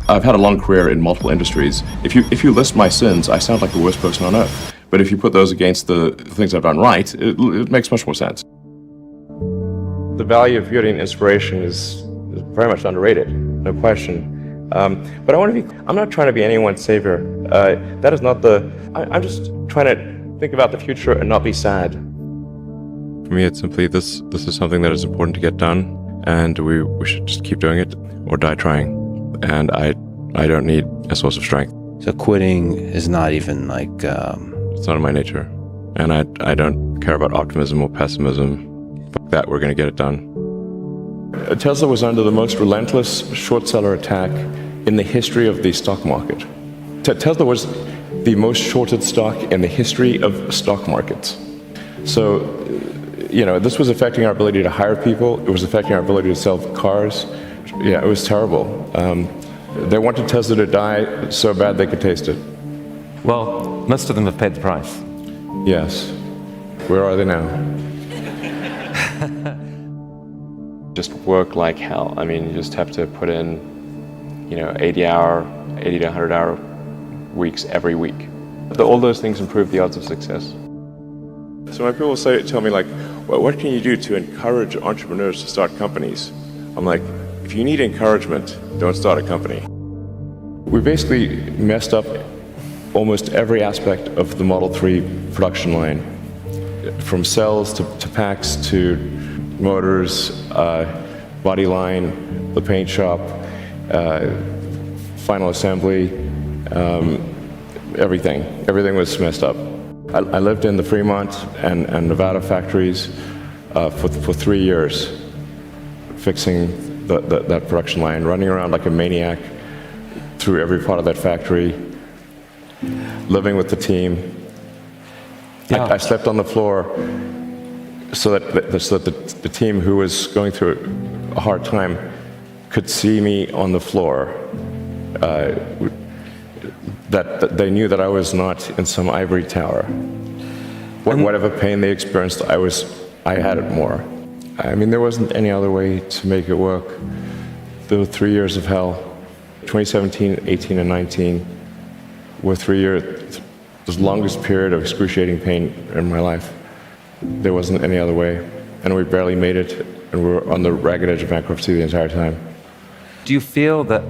I've had a long career in multiple industries. If you list my sins, I sound like the worst person on earth. But if you put those against the things I've done right, it makes much more sense. The value of beauty and inspiration is very much underrated, no question. But I'm not trying to be anyone's savior. That is not I'm just trying to think about the future and not be sad. For me, it's simply this is something that is important to get done, and we should just keep doing it or die trying. And I don't need a source of strength. So quitting is not even like... It's not in my nature. And I don't care about optimism or pessimism. Fuck that, we're going to get it done. Tesla was under the most relentless short seller attack in the history of the stock market. Tesla was the most shorted stock in the history of stock markets. So, this was affecting our ability to hire people. It was affecting our ability to sell cars. Yeah, it was terrible. They wanted Tesla to die so bad they could taste it. Well, most of them have paid the price. Yes. Where are they now? Just work like hell. I mean, you just have to put in, 80 to 100 hour weeks every week. All those things improve the odds of success. So when people tell me like, well, what can you do to encourage entrepreneurs to start companies? I'm like, if you need encouragement, don't start a company. We basically messed up almost every aspect of the Model 3 production line. From cells to packs to motors, body line, the paint shop, final assembly, everything. Everything was messed up. I lived in the Fremont and Nevada factories for 3 years, fixing that production line, running around like a maniac through every part of that factory, living with the team. Yeah. I slept on the floor so that the team who was going through a hard time could see me on the floor, that they knew that I was not in some ivory tower. Whatever pain they experienced, I had it more. I mean, there wasn't any other way to make it work. There were 3 years of hell. 2017, 18, and 19 were 3 years, the longest period of excruciating pain in my life. There wasn't any other way. And we barely made it, and we were on the ragged edge of bankruptcy the entire time. Do you feel that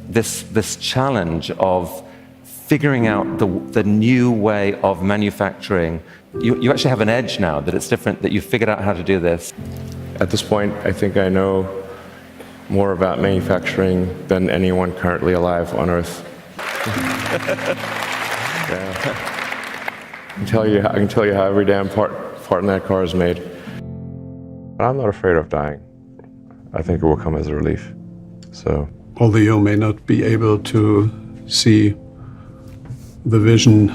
this challenge of figuring out the new way of manufacturing, you actually have an edge now, that it's different, that you've figured out how to do this? At this point, I think I know more about manufacturing than anyone currently alive on Earth. Yeah. I can tell you how every damn part in that car is made. But I'm not afraid of dying. I think it will come as a relief. So, although you may not be able to see the vision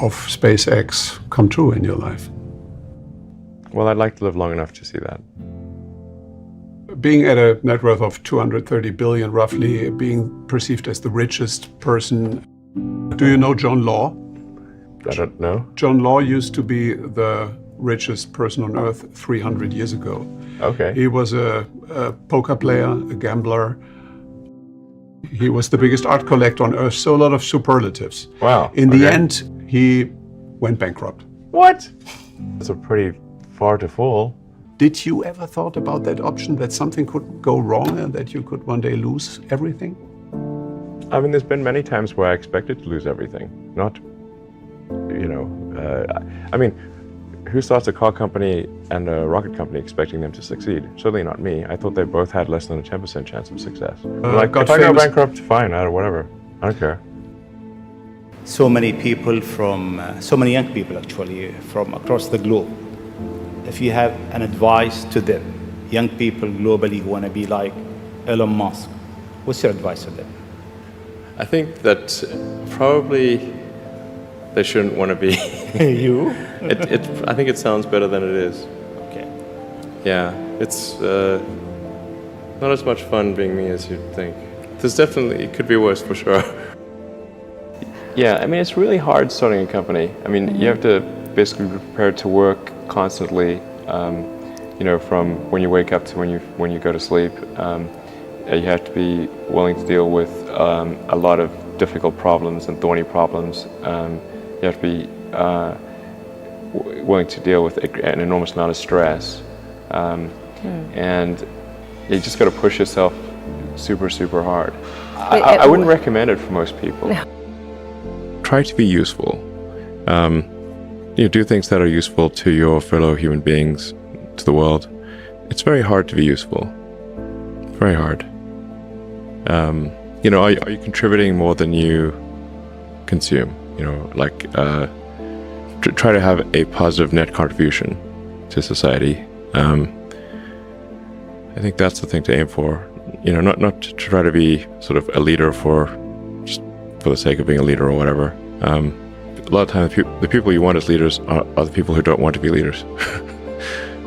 of SpaceX come true in your life. Well, I'd like to live long enough to see that. Being at a net worth of 230 billion, roughly, being perceived as the richest person. Do you know John Law? I don't know. John Law used to be the richest person on earth 300 years ago. Okay. He was a poker player, a gambler. He was the biggest art collector on earth, so a lot of superlatives. Wow. In the end, he went bankrupt. What? That's a pretty far to fall. Did you ever thought about that option, that something could go wrong and that you could one day lose everything? I mean, there's been many times where I expected to lose everything. Not, I mean, who starts a car company and a rocket company expecting them to succeed? Certainly not me. I thought they both had less than a 10% chance of success. If I go bankrupt, fine, whatever. I don't care. So many people so many young people actually, from across the globe. If you have an advice to them, young people globally who want to be like Elon Musk, what's your advice to them? I think that probably they shouldn't want to be. You? I think it sounds better than it is. Okay. Yeah, it's not as much fun being me as you'd think. It could be worse for sure. Yeah, I mean, it's really hard starting a company. I mean, you have to basically be prepared to work constantly, from when you wake up to when you go to sleep. You have to be willing to deal with a lot of difficult problems and thorny problems. You have to be willing to deal with an enormous amount of stress. And you just got to push yourself super, super hard. I wouldn't recommend it for most people. No. Try to be useful. Do things that are useful to your fellow human beings, to the world. It's very hard to be useful. Very hard. Are you contributing more than you consume? Try to have a positive net contribution to society. I think that's the thing to aim for. Not to try to be sort of a leader just for the sake of being a leader or whatever. A lot of times, the people you want as leaders are the people who don't want to be leaders.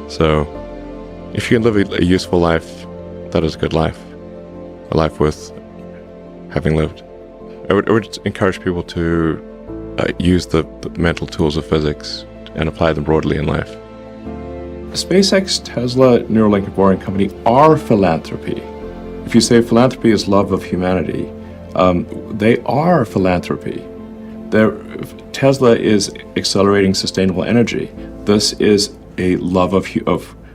So, if you can live a useful life, that is a good life. A life worth having lived. I would encourage people to use the mental tools of physics and apply them broadly in life. SpaceX, Tesla, Neuralink, and Boring Company are philanthropy. If you say philanthropy is love of humanity, they are philanthropy. Tesla is accelerating sustainable energy. This is a love of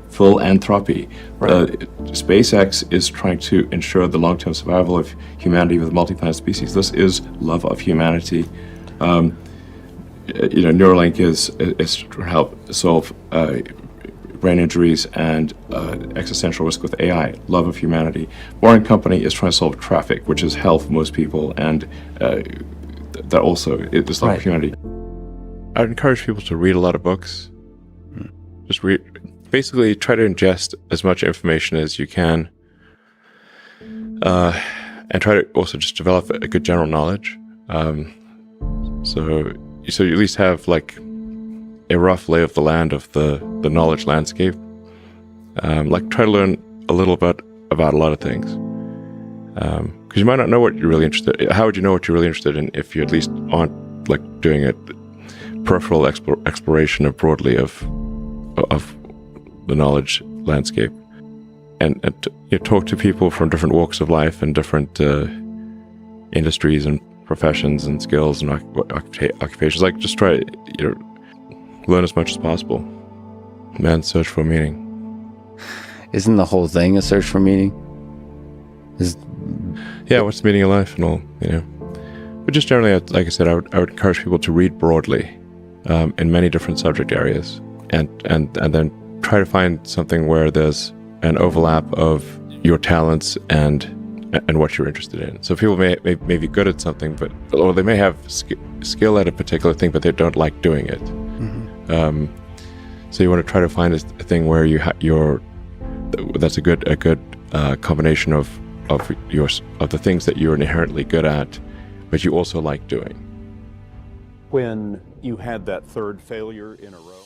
philanthropy. Right. SpaceX is trying to ensure the long-term survival of humanity with multi-planet species. This is love of humanity. Neuralink is to help solve brain injuries and existential risk with AI, love of humanity. Boring Company is trying to solve traffic, which is hell for most people, and that also is love of humanity. I would encourage people to read a lot of books. Just basically try to ingest as much information as you can, and try to also just develop a good general knowledge. So you at least have like a rough lay of the land of the knowledge landscape. Try to learn a little bit about a lot of things. Because you might not know what you're really interested in. How would you know what you're really interested in if you at least aren't doing a peripheral exploration of broadly of the knowledge landscape? And talk to people from different walks of life and different industries and professions and skills and occupations. Just try to learn as much as possible. Man's search for meaning. Isn't the whole thing a search for meaning? Yeah, what's the meaning of life and all, But just generally, like I said, I would encourage people to read broadly in many different subject areas, and then try to find something where there's an overlap of your talents and what you're interested in. So people may be good at something, or they may have skill at a particular thing, but they don't like doing it. Mm-hmm. So you want to try to find a thing where that's a good combination of the things that you're inherently good at, but you also like doing. When you had that third failure in a row?